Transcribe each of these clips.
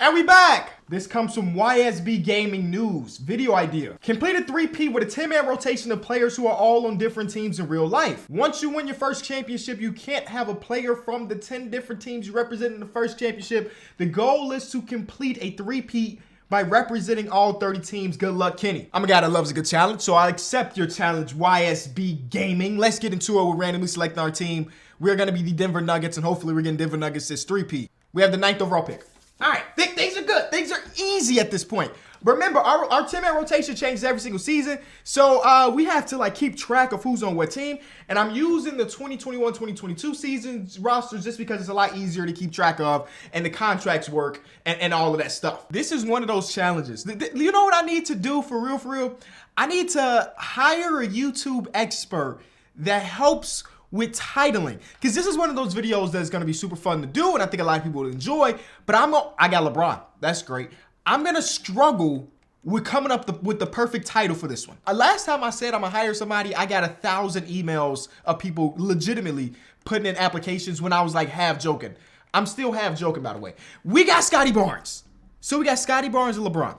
And we back! This comes from YSB Gaming News. Video idea. Complete a 3P with a 10-man rotation of players who are all on different teams in real life. Once you win your first championship, you can't have a player from the 10 different teams you represent in the first championship. The goal is to complete a 3P by representing all 30 teams. Good luck, Kenny. I'm a guy that loves a good challenge, so I accept your challenge, YSB Gaming. Let's get into it. We're randomly selecting our team. We're going to be the Denver Nuggets, and hopefully we're getting Denver Nuggets this 3P. We have the 9th overall pick. All right, things are good. Things are easy at this point. But remember, our 10-man rotation changes every single season. So we have to keep track of who's on what team. And I'm using the 2021-2022 season's rosters just because it's a lot easier to keep track of and the contracts work and all of that stuff. This is one of those challenges. You know what I need to do for real? I need to hire a YouTube expert that helps with titling, because this is one of those videos that's going to be super fun to do, and I think a lot of people will enjoy. But I got LeBron. That's great. I'm going to struggle with coming up with the perfect title for this one. Last time I said I'm going to hire somebody, I got 1,000 emails of people legitimately putting in applications when I was like half joking. I'm still half joking, by the way. We got Scotty Barnes. So we got Scotty Barnes and LeBron.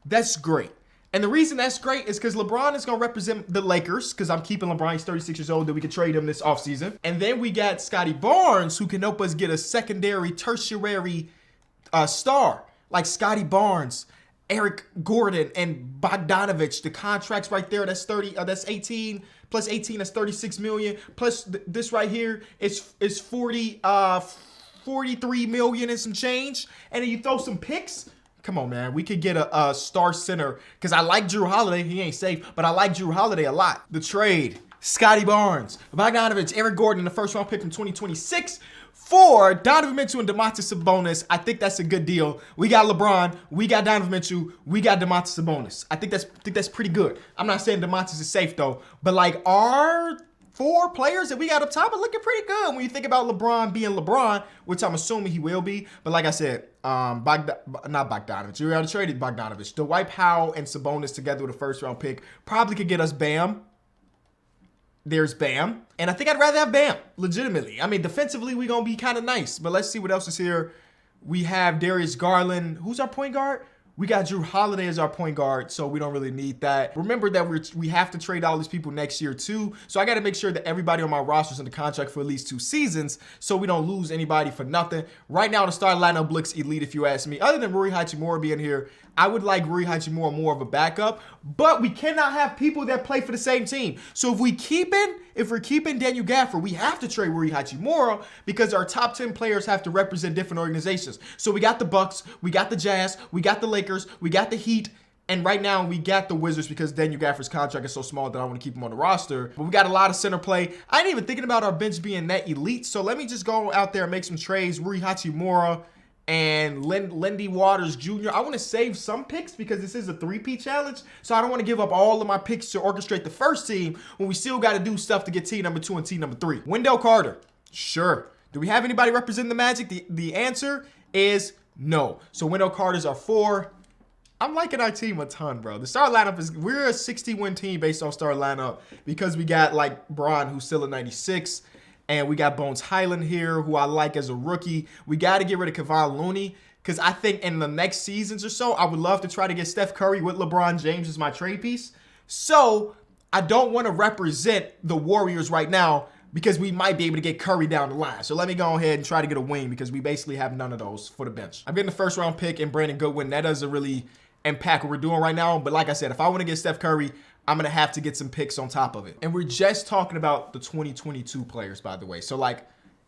That's great. And the reason that's great is because LeBron is going to represent the Lakers, because I'm keeping LeBron. He's 36 years old, that we could trade him this offseason. And then we got Scotty Barnes, who can help us get a secondary, tertiary star, like Scotty Barnes, Eric Gordon, and Bogdanovich. The contracts right there, that's 18 plus 18, that's 36 million. Plus this right here is 43 million and some change. And then you throw some picks. Come on, man. We could get a star center, because I like Drew Holiday. He ain't safe, but I like Drew Holiday a lot. The trade, Scotty Barnes, Bogdanovich, Eric Gordon in the first round pick from 2026 for Donovan Mitchell and Domantas Sabonis. I think that's a good deal. We got LeBron, we got Donovan Mitchell, we got Domantas Sabonis. I think that's pretty good. I'm not saying Domantas is safe though, but our 4 players that we got up top are looking pretty good when you think about LeBron being LeBron, which I'm assuming he will be. But like I said, not Bogdanovich. We already traded Bogdanovich. Dwight Powell and Sabonis together with a first-round pick probably could get us Bam. There's Bam. And I think I'd rather have Bam, legitimately. I mean, defensively, we're going to be kind of nice. But let's see what else is here. We have Darius Garland. Who's our point guard? We got Drew Holiday as our point guard, so we don't really need that. Remember that we have to trade all these people next year too, so I got to make sure that everybody on my roster is in the contract for at least 2 seasons, so we don't lose anybody for nothing. Right now, the starting lineup looks elite, if you ask me. Other than Rui Hachimura being here, I would like Rui Hachimura more of a backup, but we cannot have people that play for the same team. So if we're keeping Daniel Gafford, we have to trade Rui Hachimura, because our top 10 players have to represent different organizations. So we got the Bucks, we got the Jazz, we got the Lakers, we got the Heat, and right now we got the Wizards, because Daniel Gafford's contract is so small that I want to keep him on the roster. But we got a lot of center play. I ain't even thinking about our bench being that elite, so let me just go out there and make some trades. Rui Hachimura and Lindy Waters Jr. I want to save some picks because this is a 3P challenge, so I don't want to give up all of my picks to orchestrate the first team when we still got to do stuff to get team number 2 and team number 3. Wendell Carter, sure. Do we have anybody representing the Magic? The answer is no. So Wendell Carter's our 4. I'm liking our team a ton, bro. The star lineup we're a 60-win team based off star lineup, because we got Braun, who's still a 96. And we got Bones Highland here, who I like as a rookie. We got to get rid of Kevon Looney, because I think in the next seasons or so, I would love to try to get Steph Curry with LeBron James as my trade piece. So I don't want to represent the Warriors right now, because we might be able to get Curry down the line. So let me go ahead and try to get a wing, because we basically have none of those for the bench. I'm getting the first-round pick in Brandon Goodwin. That doesn't really impact what we're doing right now. But like I said, if I want to get Steph Curry, I'm going to have to get some picks on top of it. And we're just talking about the 2022 players, by the way. So,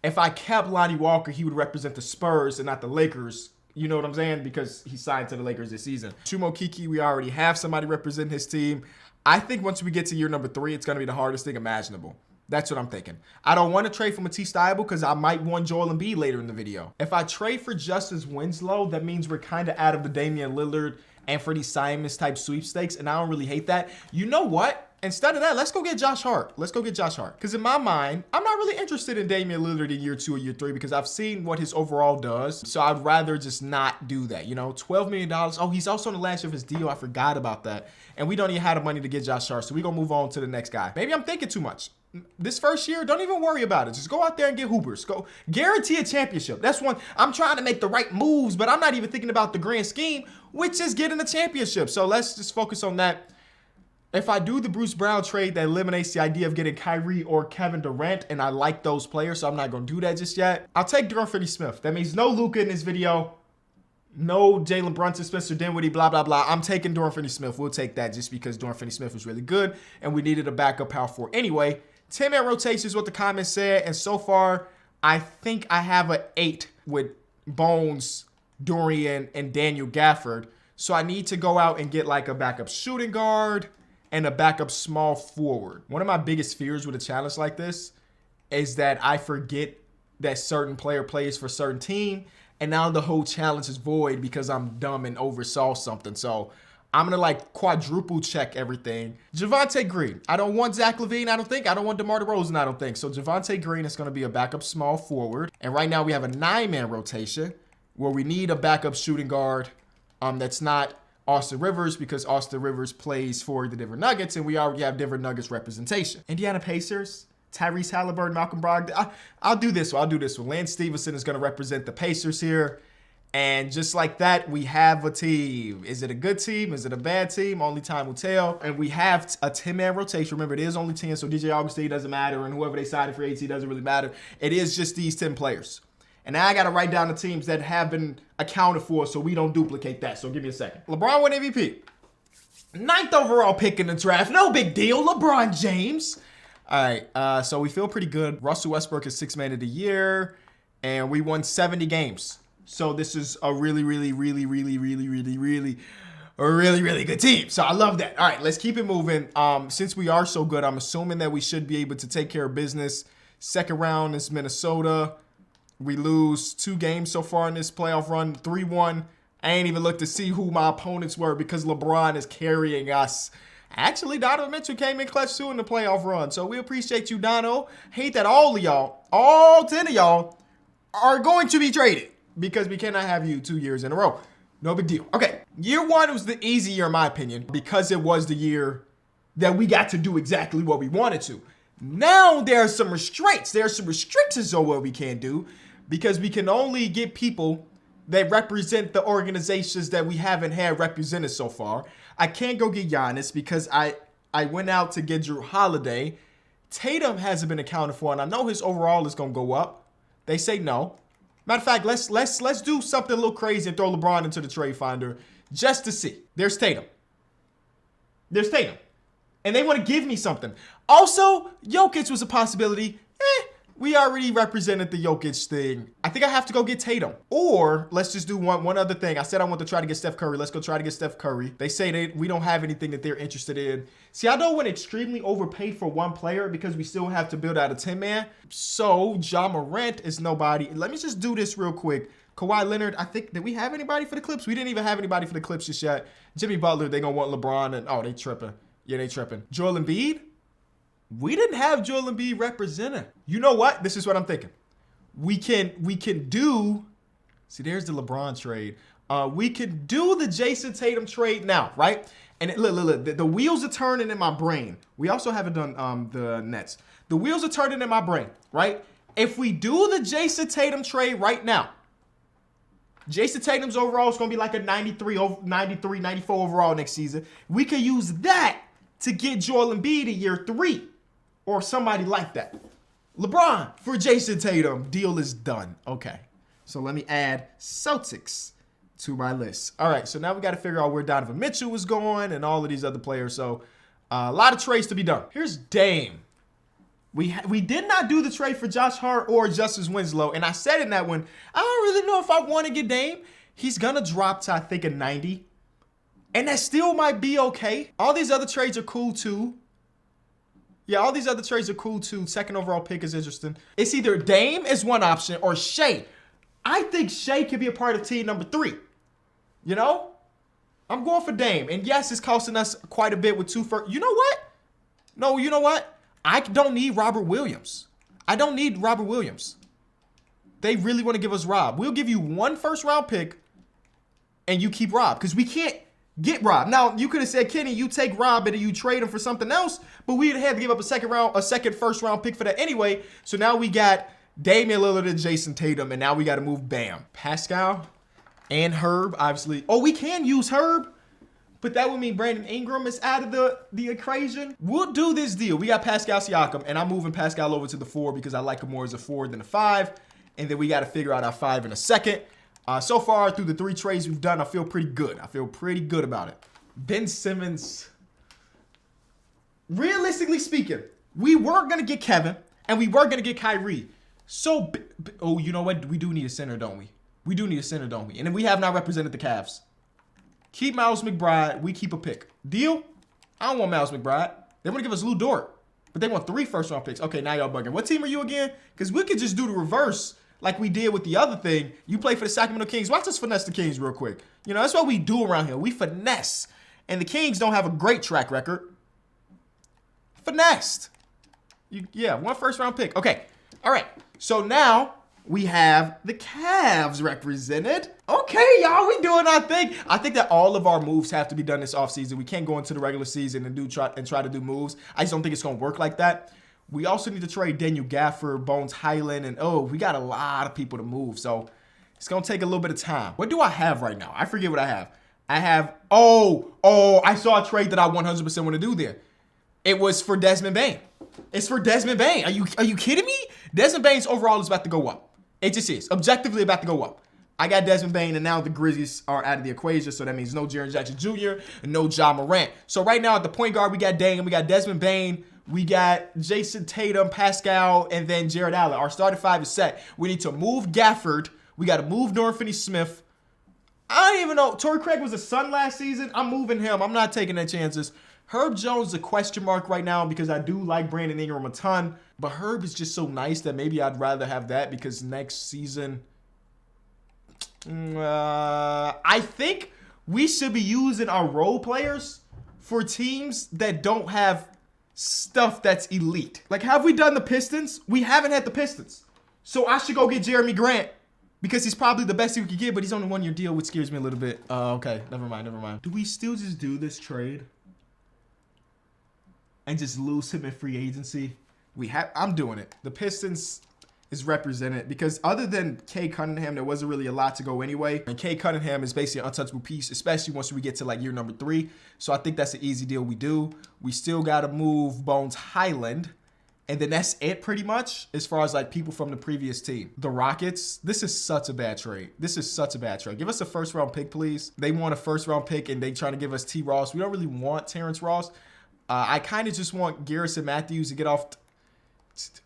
if I kept Lonnie Walker, he would represent the Spurs and not the Lakers. You know what I'm saying? Because he signed to the Lakers this season. Chuma Okeke, we already have somebody representing his team. I think once we get to year number 3, it's going to be the hardest thing imaginable. That's what I'm thinking. I don't want to trade for Matisse Thybulle, because I might want Joel Embiid later in the video. If I trade for Justice Winslow, that means we're kind of out of the Damian Lillard and for these Simons type sweepstakes, and I don't really hate that. You know what? Instead of that, let's go get Josh Hart. Let's go get Josh Hart. Because in my mind, I'm not really interested in Damian Lillard in year 2 or year 3 because I've seen what his overall does. So I'd rather just not do that. You know, $12 million. Oh, he's also on the last year of his deal. I forgot about that. And we don't even have the money to get Josh Hart. So we're going to move on to the next guy. Maybe I'm thinking too much. This first year, don't even worry about it. Just go out there and get hoopers. Go guarantee a championship. That's one. I'm trying to make the right moves, but I'm not even thinking about the grand scheme, which is getting a championship. So let's just focus on that. If I do the Bruce Brown trade, that eliminates the idea of getting Kyrie or Kevin Durant, and I like those players, so I'm not going to do that just yet. I'll take Dorian Finney-Smith. That means no Luka in this video, no Jalen Brunson, Spencer Dinwiddie, blah, blah, blah. I'm taking Dorian Finney-Smith. We'll take that just because Dorian Finney-Smith was really good, and we needed a backup power forward. Anyway, 10-man rotation is what the comments said, and so far, I think I have an 8 with Bones, Dorian, and Daniel Gafford. So I need to go out and get like a backup shooting guard and a backup small forward. One of my biggest fears with a challenge like this is that I forget that certain player plays for a certain team, and now the whole challenge is void because I'm dumb and oversaw something. So I'm gonna like quadruple check everything. Javonte Green. I don't want Zach LaVine, I don't think. I don't want DeMar DeRozan, I don't think. So Javonte Green is gonna be a backup small forward. And right now we have a 9-man rotation where we need a backup shooting guard that's not Austin Rivers because Austin Rivers plays for the Denver Nuggets and we already have Denver Nuggets representation. Indiana Pacers, Tyrese Halliburton, Malcolm Brogdon. I'll do this one. Lance Stevenson is going to represent the Pacers here. And just like that, we have a team. Is it a good team? Is it a bad team? Only time will tell. And we have a 10-man rotation. Remember, it is only 10, so DJ Augustine doesn't matter, and whoever they signed for AT doesn't really matter. It is just these 10 players. And now I got to write down the teams that have been accounted for so we don't duplicate that. So give me a second. LeBron won MVP. 9th overall pick in the draft. No big deal. LeBron James. All right. So we feel pretty good. Russell Westbrook is 6th man of the year. And we won 70 games. So this is a really good team. So I love that. All right. Let's keep it moving. Since we are so good, I'm assuming that we should be able to take care of business. Second round is Minnesota. We lose 2 games so far in this playoff run, 3-1. I ain't even looked to see who my opponents were because LeBron is carrying us. Actually, Donovan Mitchell came in clutch too in the playoff run. So we appreciate you, Dono. Hate that all of y'all, all 10 of y'all, are going to be traded because we cannot have you 2 years in a row. No big deal. Okay, year 1 was the easy year in my opinion because it was the year that we got to do exactly what we wanted to. Now there are some restraints. There are some restrictions on what we can do, because we can only get people that represent the organizations that we haven't had represented so far. I can't go get Giannis because I went out to get Drew Holiday. Tatum hasn't been accounted for, and I know his overall is going to go up. They say no. Matter of fact, let's do something a little crazy and throw LeBron into the trade finder just to see. There's Tatum. And they want to give me something. Also, Jokic was a possibility. We already represented the Jokic thing. I think I have to go get Tatum. Or let's just do one other thing. I said I want to try to get Steph Curry. Let's go try to get Steph Curry. They say we don't have anything that they're interested in. See, I don't want to extremely overpay for one player because we still have to build out a 10-man. So, Ja Morant is nobody. Let me just do this real quick. Kawhi Leonard, I think, did we have anybody for the Clips? We didn't even have anybody for the Clips just yet. Jimmy Butler, they going to want LeBron. And oh, they tripping. Yeah, they tripping. Joel Embiid? We didn't have Joel Embiid represented. You know what? This is what I'm thinking. We can do, see, there's the LeBron trade. We can do the Jason Tatum trade now, right? And look, the wheels are turning in my brain. We also haven't done the Nets. The wheels are turning in my brain, right? If we do the Jason Tatum trade right now, Jason Tatum's overall is going to be like a 93, 94 overall next season. We could use that to get Joel Embiid in year 3. Or somebody like that. LeBron for Jason Tatum. Deal is done. Okay. So let me add Celtics to my list. All right. So now we got to figure out where Donovan Mitchell was going and all of these other players. So a lot of trades to be done. Here's Dame. We did not do the trade for Josh Hart or Justice Winslow. And I said in that one, I don't really know if I want to get Dame. He's going to drop to, I think, a 90. And that still might be okay. All these other trades are cool too. Yeah, all these other trades are cool too. 2nd overall pick is interesting. It's either Dame is one option or Shea. I think Shea could be a part of team number 3. You know? I'm going for Dame. And yes, it's costing us quite a bit with 2 first. You know what? No, you know what? I don't need Robert Williams. I don't need Robert Williams. They really want to give us Rob. We'll give you 1 first-round pick, and you keep Rob. Because we can't get Rob. Now, you could have said, Kenny, you take Rob and you trade him for something else, but we'd have had to give up a second first-round pick for that anyway. So now we got Damian Lillard and Jason Tatum, and now we got to move Bam. Pascal and Herb, obviously. Oh, we can use Herb, but that would mean Brandon Ingram is out of the equation. We'll do this deal. We got Pascal Siakam, and I'm moving Pascal over to the 4 because I like him more as a 4 than a 5. And then we got to figure out our 5 in a second. So far, through the 3 trades we've done, I feel pretty good. I feel pretty good about it. Ben Simmons. Realistically speaking, we were going to get Kevin, and we were going to get Kyrie. So, oh, you know what? We do need a center, don't we? We do need a center, don't we? And then we have not represented the Cavs. Keep Miles McBride. We keep a pick. Deal? I don't want Miles McBride. They want to give us Lou Dort, but they want 3 first-round picks. Okay, now y'all bugging. What team are you again? Because we could just do the reverse like we did with the other thing. You play for the Sacramento Kings. Watch us finesse the Kings real quick. You know, that's what we do around here. We finesse. And the Kings don't have a great track record. Finessed. Yeah, 1 first-round pick. Okay. All right. So now we have the Cavs represented. Okay, y'all, we doing our thing. I think that all of our moves have to be done this offseason. We can't go into the regular season and try to do moves. I just don't think it's going to work like that. We also need to trade Daniel Gafford, Bones Highland, and we got a lot of people to move. So it's going to take a little bit of time. What do I have right now? I forget what I have. I have, I saw a trade that I 100% want to do there. It was for Desmond Bane. It's for Desmond Bane. Are you kidding me? Desmond Bane's overall is about to go up. It just is. Objectively about to go up. I got Desmond Bane, and now the Grizzlies are out of the equation, so that means no Jaren Jackson Jr. and no Ja Morant. So right now at the point guard, we got Dame, we got Desmond Bane, we got Jason Tatum, Pascal, and then Jared Allen. Our starting 5 is set. We need to move Gafford. We got to move Dorian Finney-Smith. I don't even know. Torrey Craig was a Sun last season. I'm moving him. I'm not taking that chances. Herb Jones is a question mark right now because I do like Brandon Ingram a ton. But Herb is just so nice that maybe I'd rather have that because next season, I think we should be using our role players for teams that don't have stuff that's elite. Like, have we done the Pistons? We haven't had the Pistons. So I should go get Jeremy Grant because he's probably the best we could get, but he's on a 1-year deal, which scares me a little bit. Okay, never mind. Do we still just do this trade and just lose him in free agency? I'm doing it. The Pistons is represented because other than Kay Cunningham, there wasn't really a lot to go anyway. And Kay Cunningham is basically an untouchable piece, especially once we get to like year number 3. So I think that's an easy deal we do. We still got to move Bones Highland. And then that's it pretty much as far as like people from the previous team. The Rockets, this is such a bad trade. Give us a first-round pick, please. They want a first-round pick and they trying to give us T. Ross. We don't really want Terrence Ross. I kind of just want Garrison Matthews to get off.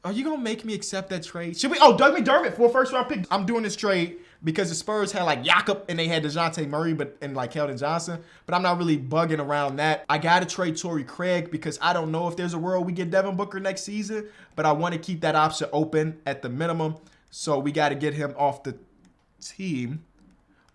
Are you going to make me accept that trade? Should we? Oh, Doug McDermott for a first-round pick. I'm doing this trade because the Spurs had like Jakob and they had DeJounte Murray and like Keldon Johnson. But I'm not really bugging around that. I got to trade Torrey Craig because I don't know if there's a world we get Devin Booker next season. But I want to keep that option open at the minimum. So we got to get him off the team.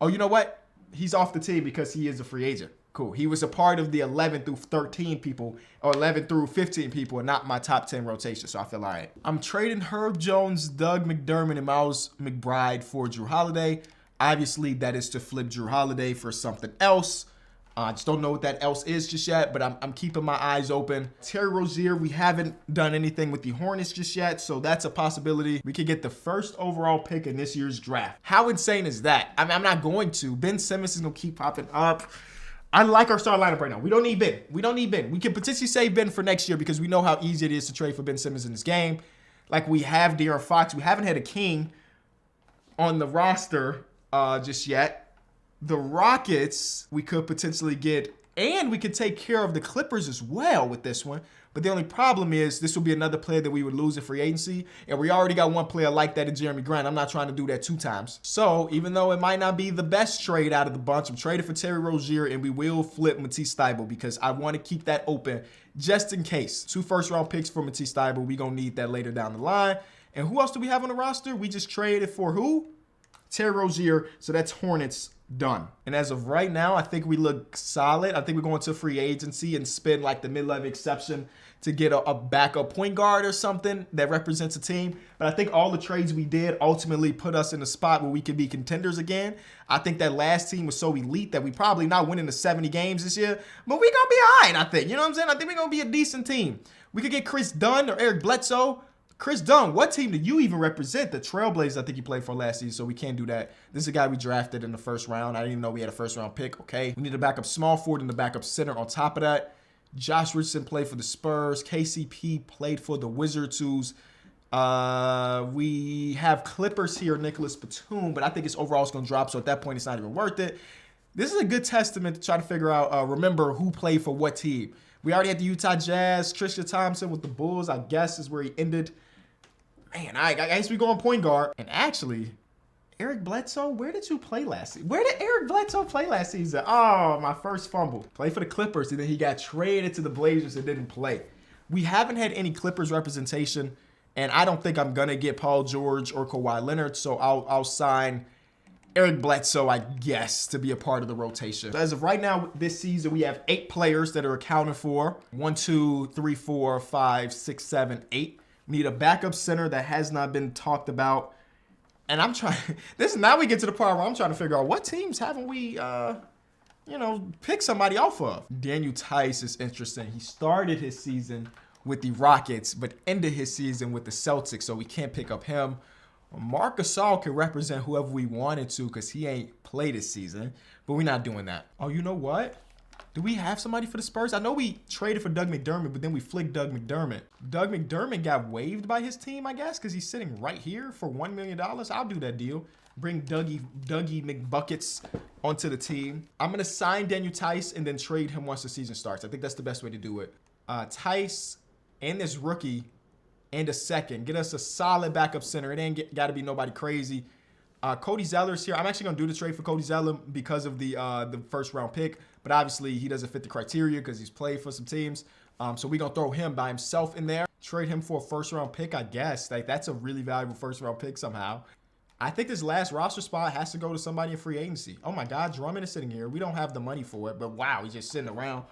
Oh, you know what? He's off the team because he is a free agent. Cool. He was a part of the 11 through 13 people or 11 through 15 people and not my top 10 rotation. So I feel all right. I'm trading Herb Jones, Doug McDermott, and Miles McBride for Drew Holiday. Obviously, that is to flip Drew Holiday for something else. I just don't know what that else is just yet, but I'm keeping my eyes open. Terry Rozier, we haven't done anything with the Hornets just yet, so that's a possibility. We could get the first overall pick in this year's draft. How insane is that? I mean, I'm not going to. Ben Simmons is going to keep popping up. I like our starting lineup right now. We don't need Ben. We can potentially save Ben for next year because we know how easy it is to trade for Ben Simmons in this game. Like, we have De'Aaron Fox. We haven't had a king on the roster just yet. The Rockets, we could potentially get, and we could take care of the Clippers as well with this one. But the only problem is this will be another player that we would lose in free agency. And we already got one player like that in Jeremy Grant. I'm not trying to do that 2 times. So even though it might not be the best trade out of the bunch, I'm trading for Terry Rozier and we will flip Matisse Thybulle because I want to keep that open just in case. 2 first-round picks for Matisse Thybulle. We're going to need that later down the line. And who else do we have on the roster? We just traded for who? Terry Rozier. So that's Hornets Done. And as of right now, I think we look solid. I think we're going to free agency and spend like the mid-level exception to get a backup point guard or something that represents a team. But I think all the trades we did ultimately put us in a spot where we can be contenders again. I think that last team was so elite that we probably not winning the 70 games this year, but we're going to be all right, I think. You know what I'm saying? I think we're going to be a decent team. We could get Chris Dunn or Eric Bledsoe. Chris Dunn, what team do you even represent? The Trailblazers, I think he played for last season, so we can't do that. This is a guy we drafted in the first round. I didn't even know we had a first-round pick. Okay, we need a backup small forward and a backup center on top of that. Josh Richardson played for the Spurs. KCP played for the Wizards. We have Clippers here, Nicholas Batum, but I think his overall is going to drop, so at that point, it's not even worth it. This is a good testament to try to figure out, remember who played for what team. We already had the Utah Jazz. Trisha Thompson with the Bulls, I guess, is where he ended. Man, I guess we go on point guard. And actually, Eric Bledsoe, where did you play last season? Where did Eric Bledsoe play last season? Oh, my first fumble. Played for the Clippers, and then he got traded to the Blazers and didn't play. We haven't had any Clippers representation, and I don't think I'm going to get Paul George or Kawhi Leonard, so I'll sign Eric Bledsoe, I guess, to be a part of the rotation. As of right now, this season, we have 8 players that are accounted for. 1, 2, 3, 4, 5, 6, 7, 8. We need a backup center that has not been talked about. And I'm trying, now we get to the part where I'm trying to figure out what teams haven't we, picked somebody off of. Daniel Tice is interesting. He started his season with the Rockets, but ended his season with the Celtics, so we can't pick up him. Marc Gasol can represent whoever we wanted to because he ain't played this season, but we're not doing that. Oh, you know what? Do we have somebody for the Spurs? I know we traded for Doug McDermott, but then we flicked Doug McDermott. Doug McDermott got waived by his team, I guess, because he's sitting right here for $1 million. I'll do that deal. Bring Dougie McBuckets onto the team. I'm going to sign Daniel Tice and then trade him once the season starts. I think that's the best way to do it. Tice and this rookie and a second. Get us a solid backup center. It ain't got to be nobody crazy. Cody Zeller's here. I'm actually going to do the trade for Cody Zeller because of the first-round pick. But obviously, he doesn't fit the criteria because he's played for some teams. So we're going to throw him by himself in there. Trade him for a first-round pick, I guess. Like, that's a really valuable first-round pick somehow. I think this last roster spot has to go to somebody in free agency. Oh, my God. Drummond is sitting here. We don't have the money for it. But, wow, he's just sitting around.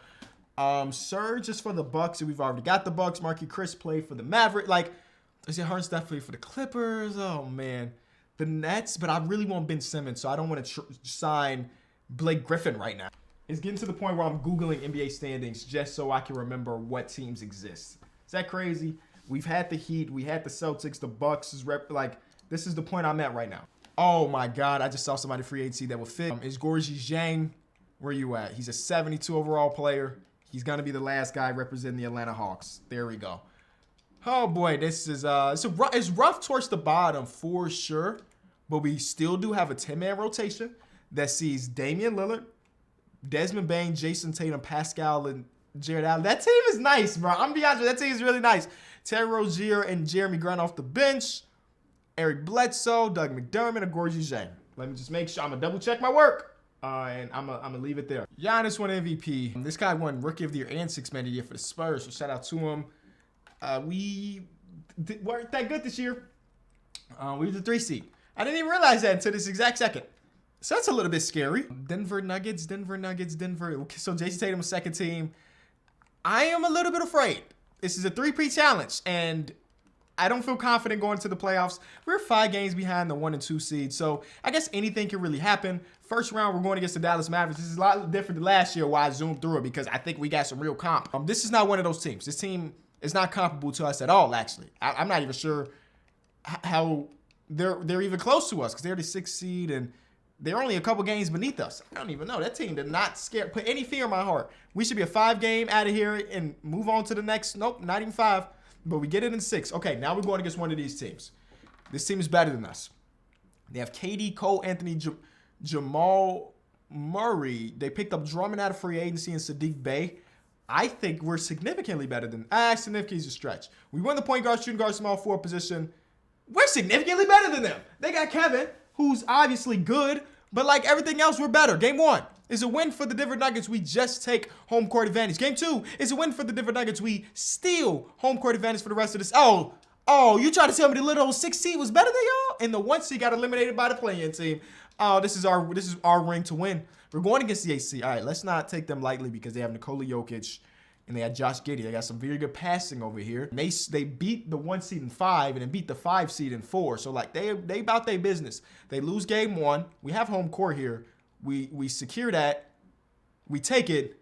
Serge is for the Bucks. We've already got the Bucks. Marquise Chris played for the Maverick. Like, is it Hardenstein played for the Clippers? Oh, man. The Nets. But I really want Ben Simmons, so I don't want to sign Blake Griffin right now. It's getting to the point where I'm Googling NBA standings just so I can remember what teams exist. Is that crazy? We've had the Heat. We had the Celtics. The Bucks. This is the point I'm at right now. Oh, my God. I just saw somebody free agency that will fit. Is Gorgie Zhang. Where you at? He's a 72 overall player. He's going to be the last guy representing the Atlanta Hawks. There we go. Oh, boy. This is it's rough towards the bottom for sure. But we still do have a 10-man rotation that sees Damian Lillard, Desmond Bain, Jason Tatum, Pascal, and Jared Allen. That team is nice, bro. I'm be honest, that team is really nice. Terry Rozier and Jeremy Grant off the bench. Eric Bledsoe, Doug McDermott, and Gorgie Zhang. Let me just make sure. I'm going to double check my work. And I'm going to leave it there. Giannis won MVP. This guy won Rookie of the Year and Sixth Man of the Year for the Spurs, so shout out to him. We weren't that good this year. We were the 3 seed. I didn't even realize that until this exact second. So that's a little bit scary. Denver Nuggets. Okay, so Jason Tatum, second team. I am a little bit afraid. This is a 3-peat challenge, and I don't feel confident going to the playoffs. We're 5 games behind the 1 and 2 seed, so I guess anything can really happen. First round, we're going against the Dallas Mavericks. This is a lot different than last year why I zoomed through it because I think we got some real comp. This is not one of those teams. This team is not comparable to us at all, actually. I'm not even sure how they're even close to us because they're the 6th seed and they're only a couple games beneath us. I don't even know. That team did not put any fear in my heart. We should be a 5-game out of here and move on to the next. Nope, not even 5. But we get it in 6. Okay, now we're going against one of these teams. This team is better than us. They have KD, Cole Anthony, Jamal Murray. They picked up Drummond out of free agency and Sadiq Bey. I think we're significantly better than. Significantly is a stretch. We won the point guard, shooting guard, small forward position. We're significantly better than them. They got Kevin, who's obviously good, but like everything else, we're better. Game 1 is a win for the Denver Nuggets. We just take home court advantage. Game 2 is a win for the Denver Nuggets. We steal home court advantage for the rest of this. Oh, you try to tell me the little 6 seed was better than y'all? And the 1 seed got eliminated by the play-in team. Oh, this is our ring to win. We're going against the AC. All right, let's not take them lightly because they have Nikola Jokic and they had Josh Giddey. They got some very good passing over here. And they beat the 1 seed in 5 and then beat the 5 seed in 4. So like they about their business. They lose game 1. We have home court here. We secure that. We take it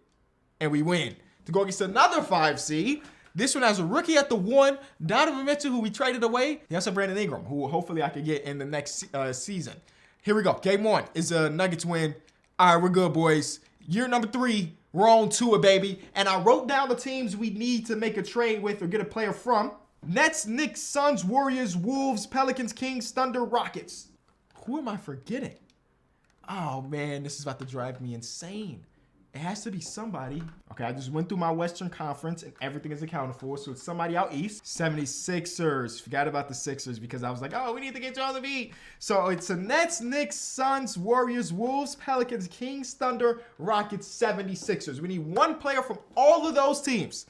and we win to go against another 5 seed. This one has a rookie at the 1, Donovan Mitchell, who we traded away. He has a Brandon Ingram, who hopefully I can get in the next season. Here we go. Game 1 is a Nuggets win. All right, we're good, boys. Year number 3, we're on to it, baby. And I wrote down the teams we need to make a trade with or get a player from. Nets, Knicks, Suns, Warriors, Wolves, Pelicans, Kings, Thunder, Rockets. Who am I forgetting? Oh, man, this is about to drive me insane. It has to be somebody. Okay, I just went through my Western Conference and everything is accounted for. So it's somebody out east. 76ers. Forgot about the Sixers because I was like, oh, we need to get Joel Embiid. So it's a Nets, Knicks, Suns, Warriors, Wolves, Pelicans, Kings, Thunder, Rockets, 76ers. We need one player from all of those teams.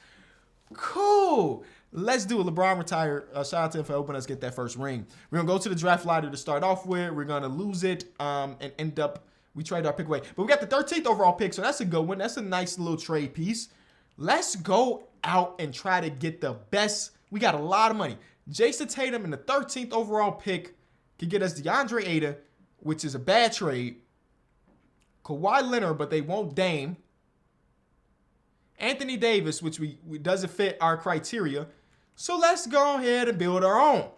Cool. Let's do it. LeBron retired. Shout out to him for helping us get that first ring. We're going to go to the draft lottery to start off with. We're going to lose it and end up. We traded our pick away. But we got the 13th overall pick, so that's a good one. That's a nice little trade piece. Let's go out and try to get the best. We got a lot of money. Jason Tatum in the 13th overall pick could get us DeAndre Ayton, which is a bad trade. Kawhi Leonard, but they won't Dame. Anthony Davis, which we doesn't fit our criteria. So let's go ahead and build our own.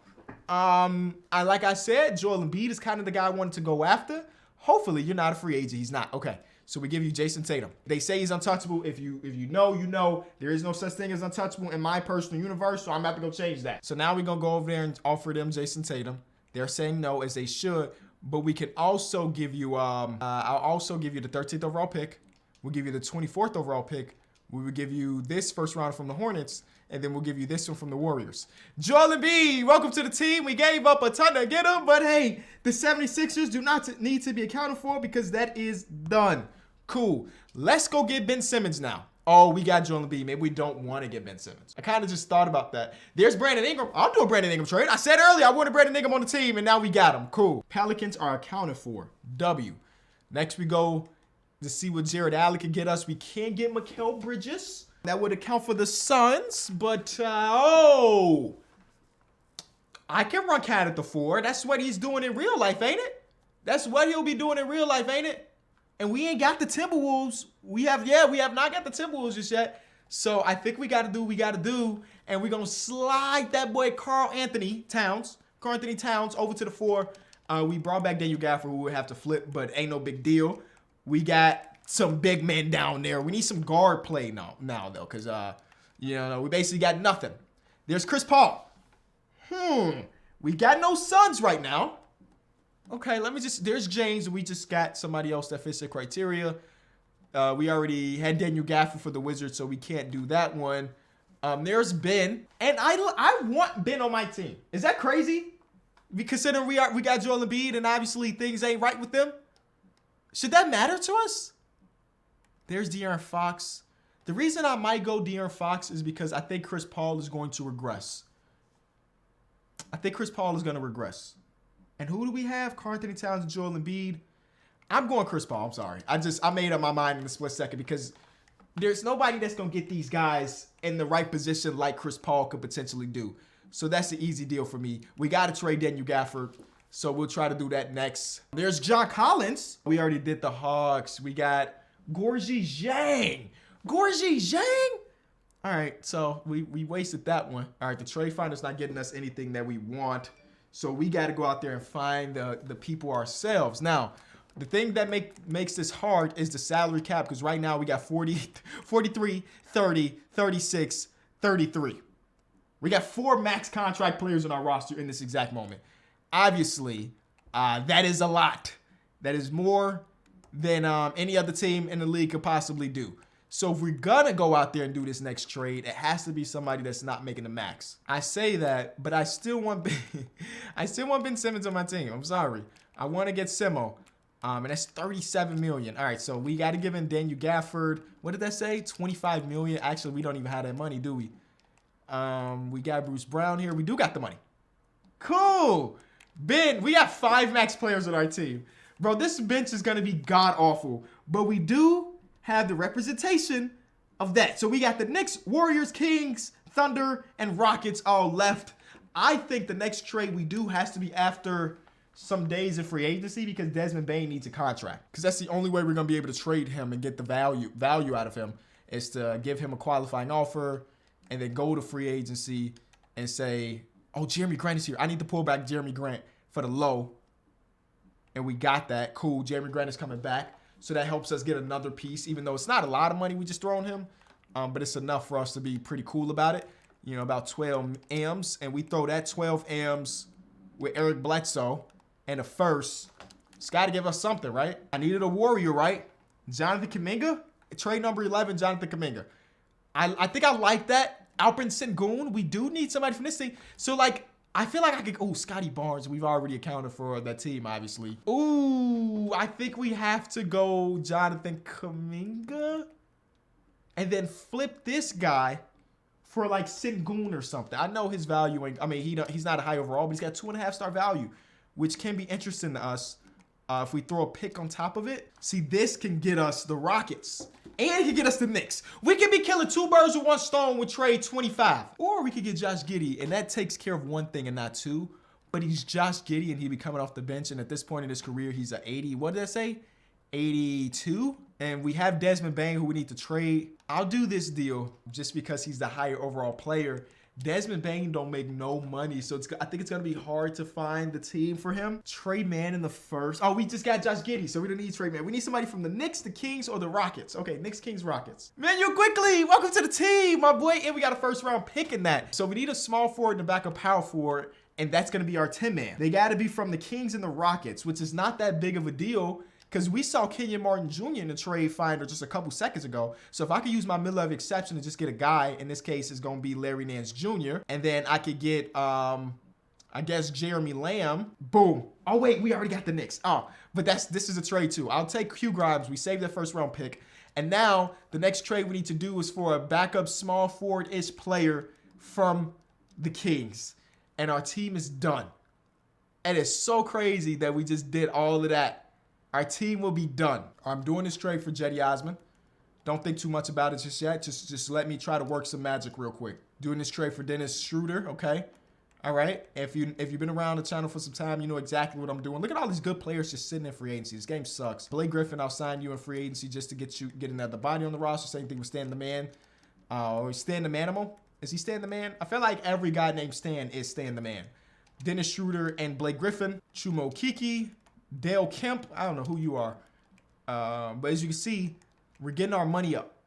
Like I said, Joel Embiid is kind of the guy I wanted to go after. Hopefully, you're not a free agent. He's not. Okay, so we give you Jason Tatum. They say he's untouchable. If you know, you know. There is no such thing as untouchable in my personal universe, so I'm about to go change that. So now we're going to go over there and offer them Jason Tatum. They're saying no, as they should. But we can also give you, I'll also give you the 13th overall pick. We'll give you the 24th overall pick. We will give you this first round from the Hornets. And then we'll give you this one from the Warriors. Joel Embiid, welcome to the team. We gave up a ton to get him, but hey, the 76ers do not need to be accounted for because that is done. Cool. Let's go get Ben Simmons now. Oh, we got Joel Embiid. Maybe we don't want to get Ben Simmons. I kind of just thought about that. There's Brandon Ingram. I'll do a Brandon Ingram trade. I said earlier I wanted Brandon Ingram on the team, and now we got him. Cool. Pelicans are accounted for. W. Next we go to see what Jared Allen can get us. We can get Mikal Bridges. That would account for the Suns, but, I can run Cat at the 4. That's what he's doing in real life, ain't it? That's what he'll be doing in real life, ain't it? And we ain't got the Timberwolves. We have not got the Timberwolves just yet. So I think we got to do what we got to do, and we're going to slide that boy Karl Anthony Towns over to the 4. We brought back Daniel Gafford, who would have to flip, but ain't no big deal. We got some big men down there. We need some guard play now though, because we basically got nothing. There's Chris Paul. We got no Suns right now. Okay, there's James. We just got somebody else that fits the criteria. We already had Daniel Gafford for the Wizards, so we can't do that one. There's Ben, and I want Ben on my team. Is that crazy? Considering we got Joel Embiid, and obviously things ain't right with them. Should that matter to us? There's De'Aaron Fox. The reason I might go De'Aaron Fox is because I think Chris Paul is going to regress. And who do we have? Karl Anthony Towns and Joel Embiid. I'm going Chris Paul. I'm sorry. I made up my mind in a split second because there's nobody that's going to get these guys in the right position like Chris Paul could potentially do. So that's an easy deal for me. We got to trade Daniel Gafford. So we'll try to do that next. There's John Collins. We already did the Hawks. We got Gorgui Dieng. All right, so we wasted that one. All right, the trade finder's not getting us anything that we want. So we got to go out there and find the people ourselves. Now, the thing that makes this hard is the salary cap, because right now we got 40, 43, 30, 36, 33. We got 4 max contract players on our roster in this exact moment. Obviously, that is a lot. That is more than any other team in the league could possibly do. So if we're gonna go out there and do this next trade, it has to be somebody that's not making the max. I say that, but I still want Ben Simmons on my team. I'm sorry. I want to get Simo. And that's $37 million. All right, so we got to give in Daniel Gafford. What did that say? $25 million. Actually, we don't even have that money, do we? We got Bruce Brown here. We do got the money. Cool. Ben, we got 5 max players on our team. Bro, this bench is going to be god-awful. But we do have the representation of that. So we got the Knicks, Warriors, Kings, Thunder, and Rockets all left. I think the next trade we do has to be after some days of free agency because Desmond Bane needs a contract. Because that's the only way we're going to be able to trade him and get the value out of him is to give him a qualifying offer and then go to free agency and say, oh, Jeremy Grant is here. I need to pull back Jeremy Grant for the low. And we got that. Cool. Jeremy Grant is coming back. So that helps us get another piece, even though it's not a lot of money we just thrown him. But it's enough for us to be pretty cool about it. You know, about 12 M's. And we throw that 12 M's with Eric Bledsoe and a first. It's got to give us something, right? I needed a warrior, right? Jonathan Kuminga. Trade number 11, Jonathan Kuminga. I think I like that. Alperen Sengun. We do need somebody from this team. So, like, I feel like I could... Oh, Scotty Barnes. We've already accounted for that team, obviously. Ooh, I think we have to go Jonathan Kuminga. And then flip this guy for, like, Sengun or something. I know his value ain't... I mean, he's not a high overall, but he's got 2.5-star value, which can be interesting to us if we throw a pick on top of it. See, this can get us the Rockets. And it can get us the Knicks. We can be killing 2 birds with 1 stone with trade 25. Or we could get Josh Giddey, and that takes care of 1 thing and not 2. But he's Josh Giddey, and he'd be coming off the bench. And at this point in his career, he's a 80. What did I say? 82. And we have Desmond Bane, who we need to trade. I'll do this deal just because he's the higher overall player. Desmond Bane don't make no money, so I think it's going to be hard to find the team for him. Trade man in the first. Oh, we just got Josh Giddey, so we don't need trade man. We need somebody from the Knicks, the Kings, or the Rockets. Okay, Knicks, Kings, Rockets. Man, you quickly. Welcome to the team, my boy. And we got a first-round pick in that. So we need a small forward and a backup power forward, and that's going to be our 10-man. They got to be from the Kings and the Rockets, which is not that big of a deal because we saw Kenyon Martin Jr. in the trade finder just a couple seconds ago. So if I could use my middle-level exception and just get a guy, in this case, it's going to be Larry Nance Jr., and then I could get, I guess, Jeremy Lamb. Boom. Oh, wait, we already got the Knicks. Oh, but this is a trade, too. I'll take Q Grimes. We saved that first-round pick. And now the next trade we need to do is for a backup small forward-ish player from the Kings. And our team is done. And it's so crazy that we just did all of that. Our team will be done. I'm doing this trade for Cedi Osman. Don't think too much about it just yet. Just let me try to work some magic real quick. Doing this trade for Dennis Schroeder, okay? All right. If you've been around the channel for some time, you know exactly what I'm doing. Look at all these good players just sitting in free agency. This game sucks. Blake Griffin, I'll sign you in free agency just to get another body on the roster. Same thing with Stan the Man. Or Stan the Manimal. Is he Stan the Man? I feel like every guy named Stan is Stan the Man. Dennis Schroeder and Blake Griffin. Chumo Kiki. Dale Kemp, I don't know who you are. But as you can see, we're getting our money up.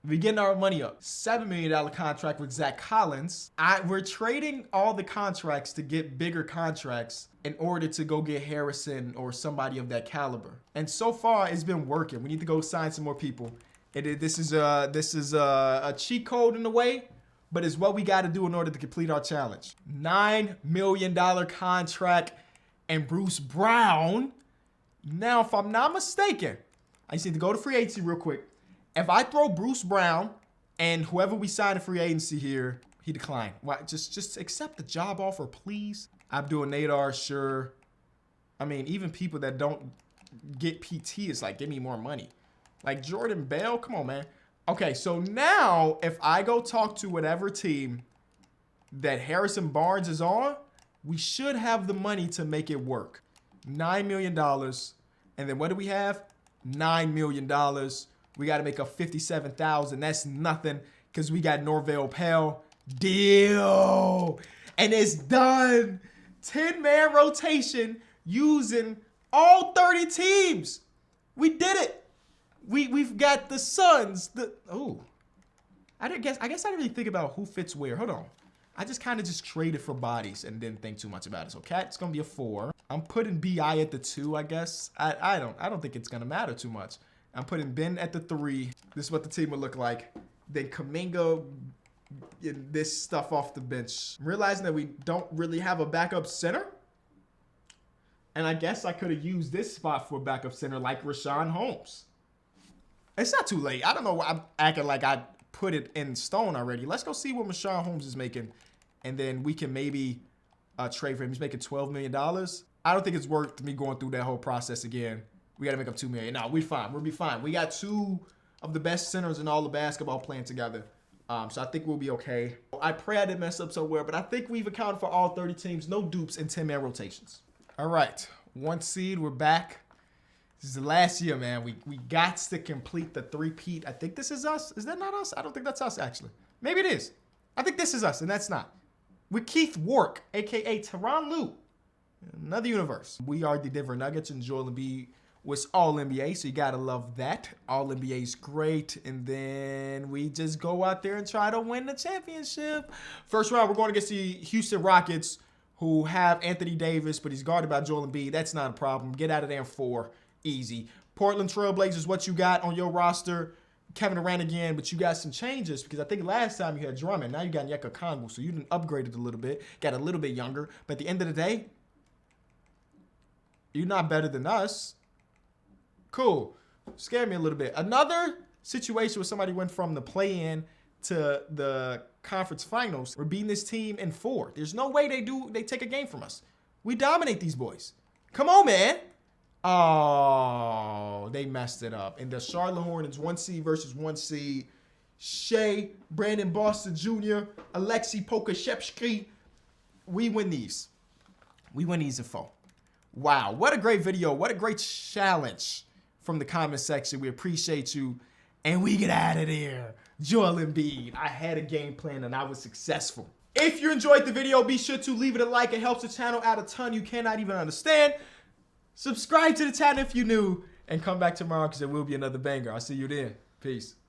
$7 million contract with Zach Collins. We're trading all the contracts to get bigger contracts in order to go get Harrison or somebody of that caliber. And so far, it's been working. We need to go sign some more people. This is a cheat code in a way, but it's what we got to do in order to complete our challenge. $9 million contract. And Bruce Brown. Now, if I'm not mistaken, I just need to go to free agency real quick. If I throw Bruce Brown and whoever we sign in free agency here, he declined. Why? Just accept the job offer, please. Abdul Nadar, sure. I mean, even people that don't get PT, it's like, give me more money. Like Jordan Bell, come on, man. Okay, so now if I go talk to whatever team that Harrison Barnes is on, we should have the money to make it work. $9 million. And then what do we have? $9 million. We got to make up $57,000. That's nothing because we got Norvell Pell. Deal. And it's done. 10-man rotation using all 30 teams. We did it. We've got the Suns. I guess I didn't really think about who fits where. Hold on. I just kind of traded for bodies and didn't think too much about it. So Cat's gonna be a 4. I'm putting BI at the 2, I guess. I don't think it's gonna matter too much. I'm putting Ben at the 3. This is what the team would look like. Then Kuminga, this stuff off the bench. Realizing that we don't really have a backup center. And I guess I could have used this spot for a backup center like Rashawn Holmes. It's not too late. I don't know why I'm acting like I put it in stone already. Let's go see what Rashawn Holmes is making. And then we can maybe trade for him. He's making $12 million. I don't think it's worth me going through that whole process again. We got to make up $2 million. No, we fine. We'll be fine. We got two of the best centers in all of basketball playing together. So I think we'll be okay. I pray I didn't mess up somewhere, but I think we've accounted for all 30 teams. No dupes and 10-man rotations. All right. 1 seed. We're back. This is the last year, man. We got to complete the three-peat. I think this is us. Is that not us? I don't think that's us, actually. Maybe it is. I think this is us, and that's not. With Keith Wark, a.k.a. Tyronn Lue. Another universe. We are the Denver Nuggets, and Joel Embiid was All-NBA, so you got to love that. All-NBA is great, and then we just go out there and try to win the championship. First round, we're going against the Houston Rockets, who have Anthony Davis, but he's guarded by Joel Embiid. That's not a problem. Get out of there in 4. Easy. Portland Trailblazers, what you got on your roster? Kevin Durant again, but you got some changes because I think last time you had Drummond. Now you got Nyeka Kongwu, so you didn't upgrade it a little bit. Got a little bit younger, but at the end of the day, you're not better than us. Cool. Scared me a little bit. Another situation where somebody went from the play-in to the conference finals. We're beating this team in 4. There's no way they take a game from us. We dominate these boys. Come on, man. Oh, they messed it up. And the Charlotte Hornets, 1 seed versus 1 seed. Shea, Brandon Boston Jr., Alexei Pokashevsky. We win these. We win these in 4. Wow, what a great video. What a great challenge from the comment section. We appreciate you. And we get out of there. Joel Embiid. I had a game plan and I was successful. If you enjoyed the video, be sure to leave it a like. It helps the channel out a ton. You cannot even understand. Subscribe to the channel if you're new. And come back tomorrow because there will be another banger. I'll see you then. Peace.